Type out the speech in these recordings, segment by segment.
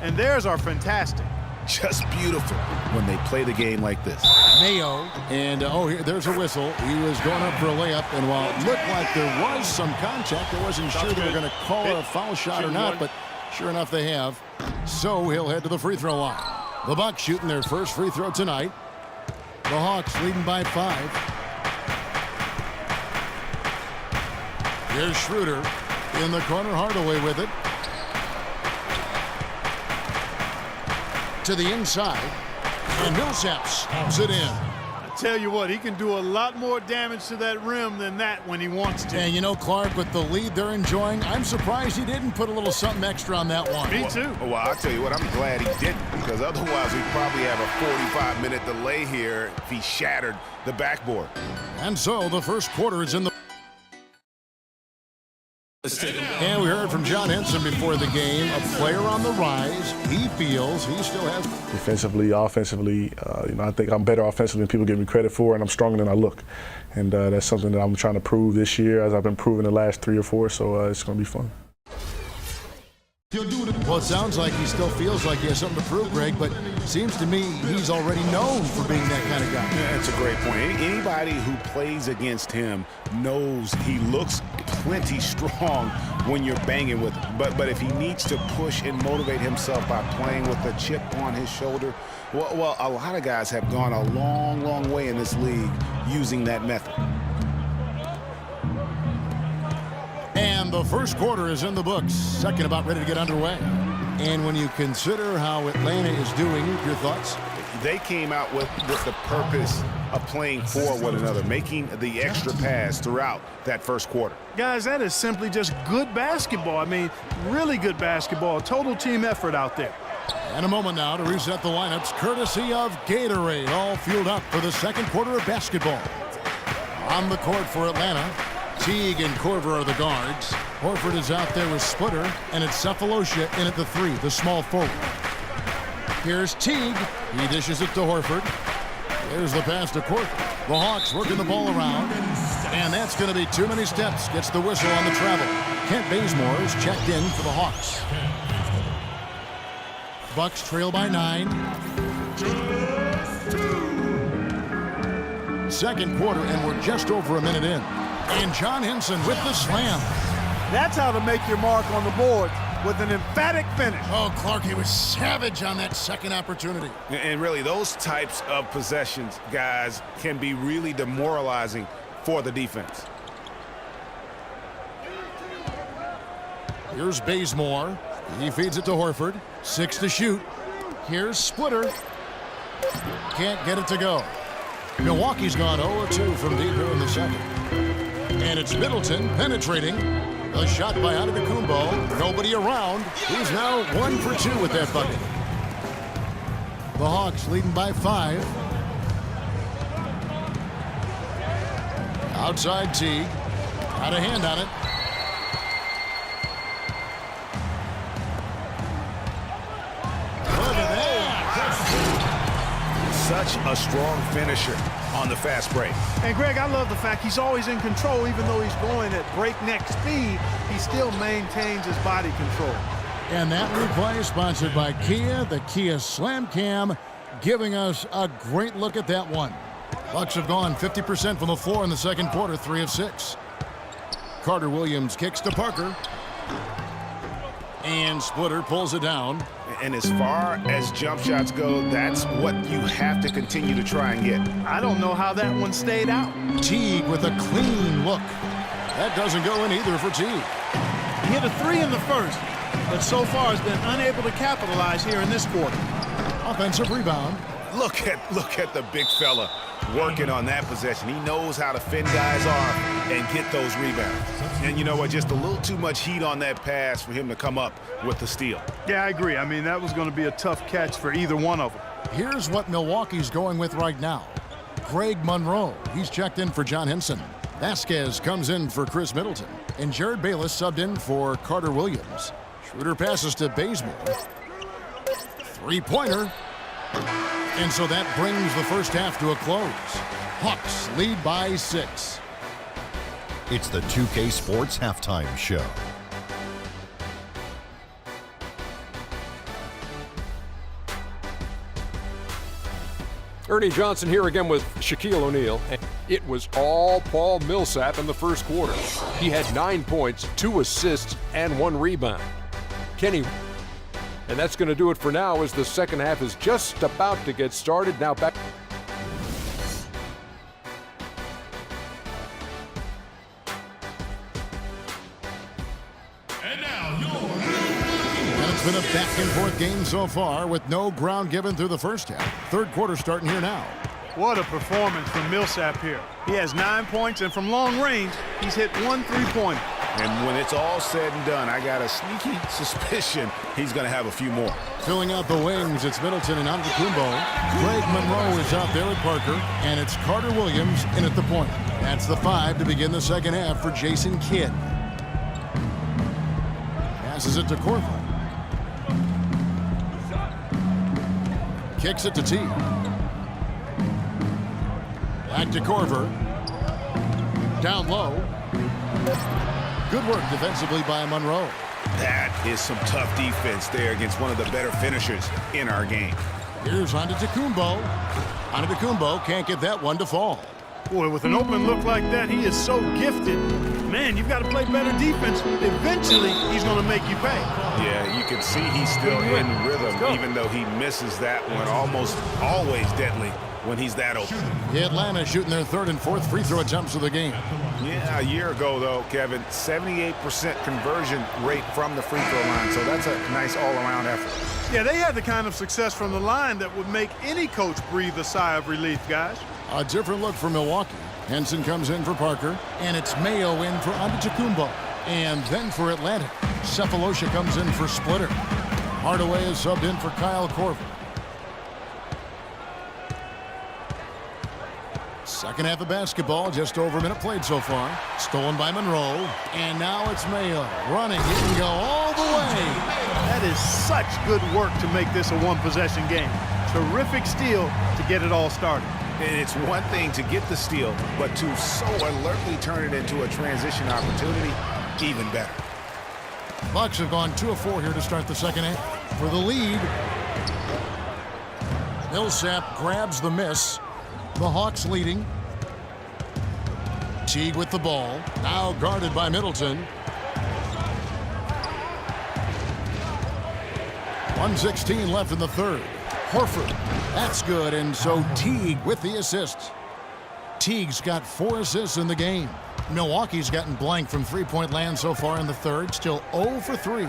and theirs are fantastic. Just beautiful when they play the game like this. Mayo, and there's a whistle. He was going up for a layup, and while it looked like there was some contact, I wasn't sure they were going to call it a foul shot or not, but sure enough they have. So he'll head to the free throw line. The Bucks shooting their first free throw tonight. The Hawks leading by 5. Here's Schroeder in the corner, Hardaway with it. To the inside, and Millsap stabs it in. I tell you what, he can do a lot more damage to that rim than that when he wants to. And you know, Clark, with the lead they're enjoying, I'm surprised he didn't put a little something extra on that one. Me too. Well, I'll tell you what, I'm glad he didn't, because otherwise we'd probably have a 45-minute delay here if he shattered the backboard. And so the first quarter is in the... And we heard from John Henson before the game, a player on the rise. He feels he still has... Defensively, offensively, I think I'm better offensively than people give me credit for, and I'm stronger than I look. And that's something that I'm trying to prove this year, as I've been proving the last 3 or 4, so it's going to be fun. Well, it sounds like he still feels like he has something to prove, Greg, but it seems to me he's already known for being that kind of guy. Yeah, that's a great point. Anybody who plays against him knows he looks plenty strong when you're banging with him. But if he needs to push and motivate himself by playing with a chip on his shoulder, well, a lot of guys have gone a long, long way in this league using that method. And the first quarter is in the books. Second about ready to get underway. And when you consider how Atlanta is doing, your thoughts? They came out with the purpose of playing for one another, making the extra pass throughout that first quarter. Guys, that is simply just good basketball. I mean, really good basketball. Total team effort out there. And a moment now to reset the lineups, courtesy of Gatorade, all fueled up for the second quarter of basketball. On the court for Atlanta, Teague and Korver are the guards. Horford is out there with Splitter, and it's Cephalosha in at the 3, the small forward. Here's Teague. He dishes it to Horford. There's the pass to Korver. The Hawks working the ball around, and that's going to be too many steps. Gets the whistle on the travel. Kent Bazemore is checked in for the Hawks. Bucks trail by 9. Second quarter, and we're just over a minute in. And John Henson with the slam. That's how to make your mark on the board, with an emphatic finish. Oh, Clark, he was savage on that second opportunity. And really, those types of possessions, guys, can be really demoralizing for the defense. Here's Bazemore. He feeds it to Horford. 6 to shoot. Here's Splitter. Can't get it to go. Milwaukee's gone 0-2 from deep here in the second. And it's Middleton penetrating. A shot by Antetokounmpo. Nobody around. He's now 1 for 2 with that bucket. The Hawks leading by 5. Outside Teague. Got a hand on it. Look at that. Such a strong finisher on the fast break. And Greg, I love the fact he's always in control. Even though he's going at breakneck speed, he still maintains his body control. And that replay sponsored by Kia, the Kia Slam Cam, giving us a great look at that one. Bucks have gone 50% from the floor in the second quarter, 3 of 6. Carter Williams kicks to Parker. And Splitter pulls it down. And as far as jump shots go, that's what you have to continue to try and get. I don't know how that one stayed out. Teague with a clean look. That doesn't go in either for Teague. He hit a 3 in the first, but so far has been unable to capitalize here in this quarter. Offensive rebound. Look at the big fella working on that possession. He knows how to fend guys off and get those rebounds. And you know what? Just a little too much heat on that pass for him to come up with the steal. Yeah, I agree. I mean, that was going to be a tough catch for either one of them. Here's what Milwaukee's going with right now. Greg Monroe, he's checked in for John Henson. Vasquez comes in for Chris Middleton. And Jared Bayless subbed in for Carter Williams. Schroeder passes to Bazemore. Three-pointer. And so that brings the first half to a close. Hawks lead by 6. It's the 2K Sports Halftime Show. Ernie Johnson here again with Shaquille O'Neal. It was all Paul Millsap in the first quarter. He had 9 points, 2 assists, and 1 rebound. Kenny, and that's going to do it for now as the second half is just about to get started. Now back. It's been a back-and-forth game so far with no ground given through the first half. Third quarter starting here now. What a performance from Millsap here. He has 9 points, and from long range, he's hit 1 3-pointer. And when it's all said and done, I got a sneaky suspicion he's going to have a few more. Filling out the wings, it's Middleton and Antetokounmpo. Greg Monroe is out there at Parker, and it's Carter Williams in at the point. That's the 5 to begin the second half for Jason Kidd. Passes it to Korver. Kicks it to T. Back to Korver. Down low. Good work defensively by Monroe. That is some tough defense there against one of the better finishers in our game. Here's Antetokounmpo. Antetokounmpo can't get that one to fall. Boy, with an open look like that, he is so gifted. Man, you've got to play better defense. Eventually, he's going to make you pay. Yeah, you can see he's still in rhythm, even though he misses that one. Almost always deadly when he's that open. Atlanta shooting their third and fourth free throw attempts of the game. Yeah, a year ago, though, Kevin, 78% conversion rate from the free throw line, so that's a nice all-around effort. Yeah, they had the kind of success from the line that would make any coach breathe a sigh of relief, guys. A different look for Milwaukee. Henson comes in for Parker, and it's Mayo in for Antetokounmpo. And then for Atlanta, Cephalosha comes in for Splitter. Hardaway is subbed in for Kyle Korver. Second half of basketball, just over a minute played so far. Stolen by Monroe, and now it's Mayo running. He can go all the way. That is such good work to make this a one-possession game. Terrific steal to get it all started. And it's one thing to get the steal, but to so alertly turn it into a transition opportunity, even better. Bucks have gone 2 of 4 here to start the second half. For the lead, Millsap grabs the miss. The Hawks leading. Teague with the ball. Now guarded by Middleton. 1:16 left in the third. Horford. That's good, and so Teague with the assist. Teague's got 4 assists in the game. Milwaukee's gotten blank from three-point land so far in the third. Still 0 for 3.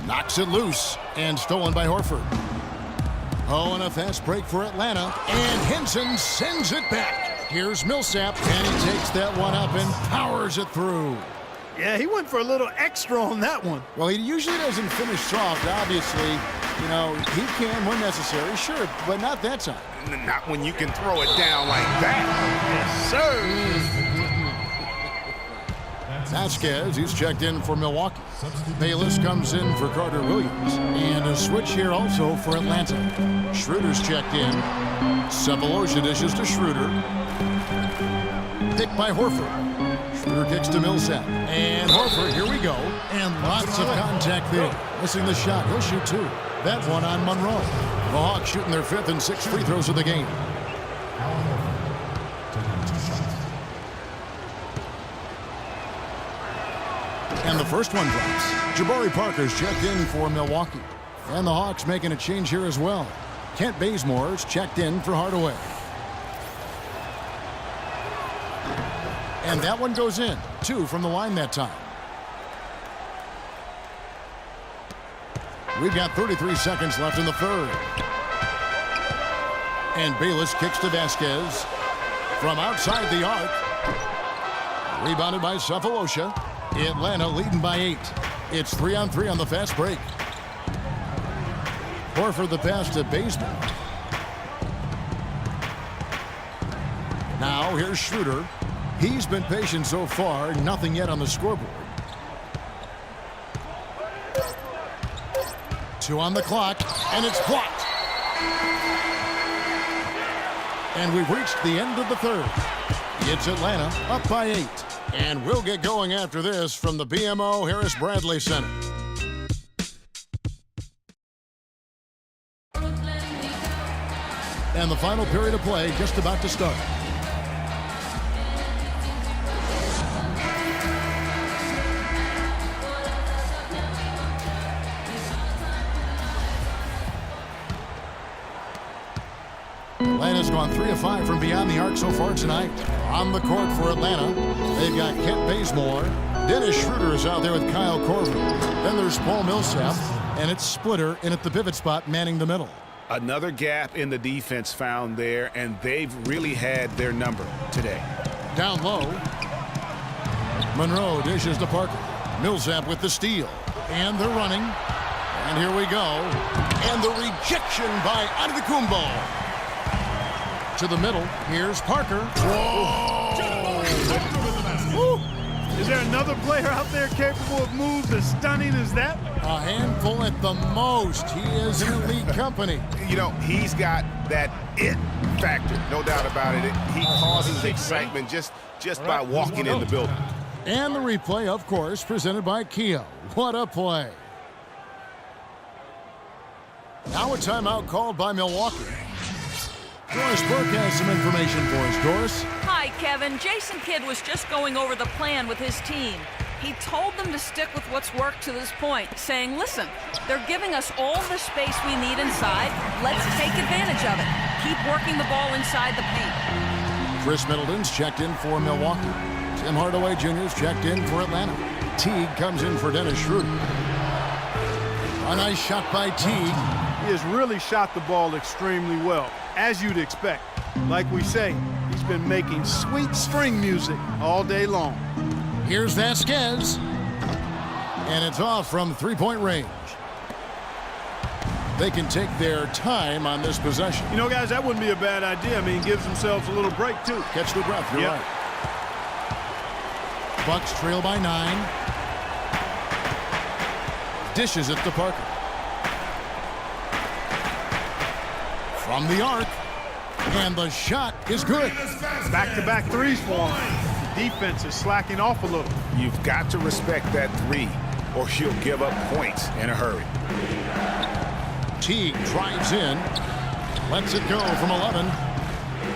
Knocks it loose, and stolen by Horford. Oh, and a fast break for Atlanta, and Henson sends it back. Here's Millsap, and he takes that one up and powers it through. Yeah, he went for a little extra on that one. Well, he usually doesn't finish soft, obviously. You know, he can when necessary, sure, but not that time. Not when you can throw it down like that. Yes, sir. Vasquez, he's checked in for Milwaukee. Bayless comes in for Carter Williams. And a switch here also for Atlanta. Schroeder's checked in. Cephalosha dishes to Schroeder. Picked by Horford. Schroeder kicks to Millsap. And Horford, here we go. And lots of contact there. Missing the shot. He'll shoot 2. That one on Monroe. The Hawks shooting their 5th and 6th free throws of the game. And the first one drops. Jabari Parker's checked in for Milwaukee. And the Hawks making a change here as well. Kent Bazemore's checked in for Hardaway. And that one goes in. 2 from the line that time. We've got 33 seconds left in the third. And Bayless kicks to Vasquez. From outside the arc. Rebounded by Cephalosha. Atlanta leading by 8. It's 3-on-3 on the fast break. Horford the pass to Bazemore. Now here's Schroeder. He's been patient so far. Nothing yet on the scoreboard. 2 on the clock, and it's blocked. And we've reached the end of the third. It's Atlanta up by 8. And we'll get going after this from the BMO Harris Bradley Center. And the final period of play just about to start. Atlanta's gone 3 of 5 from beyond the arc so far tonight. On the court for Atlanta, they've got Kent Bazemore. Dennis Schroeder is out there with Kyle Korver. Then there's Paul Millsap, and it's Splitter in at the pivot spot manning the middle. Another gap in the defense found there, and they've really had their number today. Down low, Monroe dishes to Parker. Millsap with the steal, and they're running. And here we go. And the rejection by Antetokounmpo. To the middle, here's Parker. Woo. Is there another player out there capable of moves as stunning as that? A handful at the most. He is in elite company. You know, he's got that it factor, no doubt about it. He causes excitement just by walking in the building. And the replay, of course, presented by Kia. What a play. Now a timeout called by Milwaukee. Doris Burke has some information for us. Doris? Hi, Kevin. Jason Kidd was just going over the plan with his team. He told them to stick with what's worked to this point, saying, listen, they're giving us all the space we need inside. Let's take advantage of it. Keep working the ball inside the paint. Chris Middleton's checked in for Milwaukee. Tim Hardaway Jr.'s checked in for Atlanta. Teague comes in for Dennis Schroeder. A nice shot by Teague. He has really shot the ball extremely well, as you'd expect. Like we say, he's been making sweet string music all day long. Here's Vasquez. And it's off from three-point range. They can take their time on this possession. You know, guys, that wouldn't be a bad idea. I mean, gives themselves a little break, too. Catch the breath, you're right. Bucks trail by 9. Dishes it to Parker. From the arc. And the shot is good. Back-to-back threes for him. The defense is slacking off a little. You've got to respect that three, or she'll give up points in a hurry. Teague drives in. Lets it go from 11.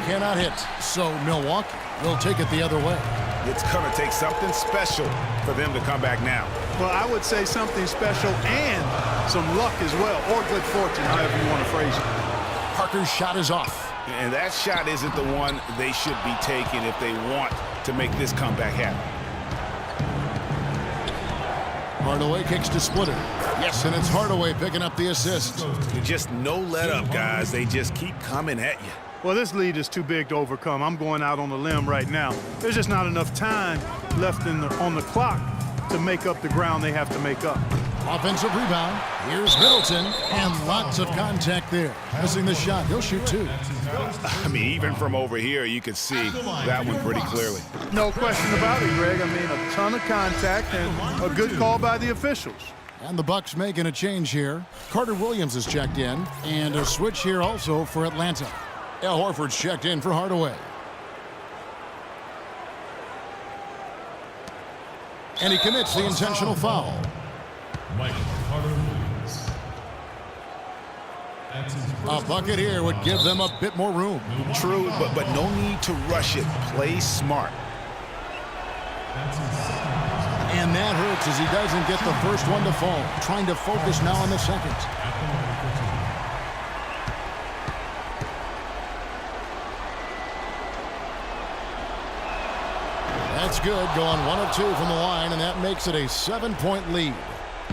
Cannot hit. So Milwaukee will take it the other way. It's going to take something special for them to come back now. Well, I would say something special and some luck as well, or good fortune, however you want to phrase it. Parker's shot is off. And that shot isn't the one they should be taking if they want to make this comeback happen. Hardaway kicks to Splitter. Yes, and it's Hardaway picking up the assist. Just no let up, guys. They just keep coming at you. Well, this lead is too big to overcome. I'm going out on a limb right now. There's just not enough time left on the clock to make up the ground they have to make up. Offensive rebound. Here's Middleton, and lots of contact there. Missing the shot. He'll shoot 2. I mean, even from over here, you can see that one pretty clearly. No question about it, Greg. I mean, a ton of contact and a good call by the officials. And the Bucks making a change here. Carter Williams is checked in, and a switch here also for Atlanta. Al Horford's checked in for Hardaway. And he commits the intentional foul. A bucket here would give them a bit more room. True, but no need to rush it. Play smart. And that hurts as he doesn't get the first one to fall. Trying to focus now on the second. That's good, going 1 of 2 from the line, and that makes it a 7-point lead.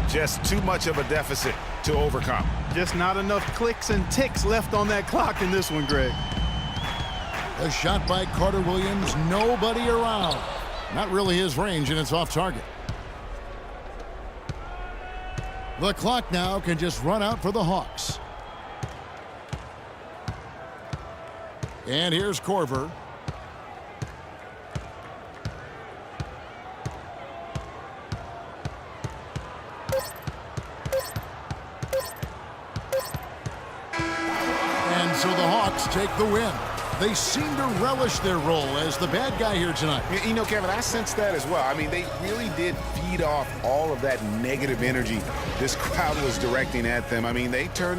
Just too much of a deficit to overcome. Just not enough clicks and ticks left on that clock in this one, Greg. A shot by Carter Williams, nobody around. Not really his range, and it's off target. The clock now can just run out for the Hawks. And here's Korver. So the Hawks take the win. They seem to relish their role as the bad guy here tonight. You know, Kevin, I sense that as well. I mean, they really did feed off all of that negative energy this crowd was directing at them. I mean, they turned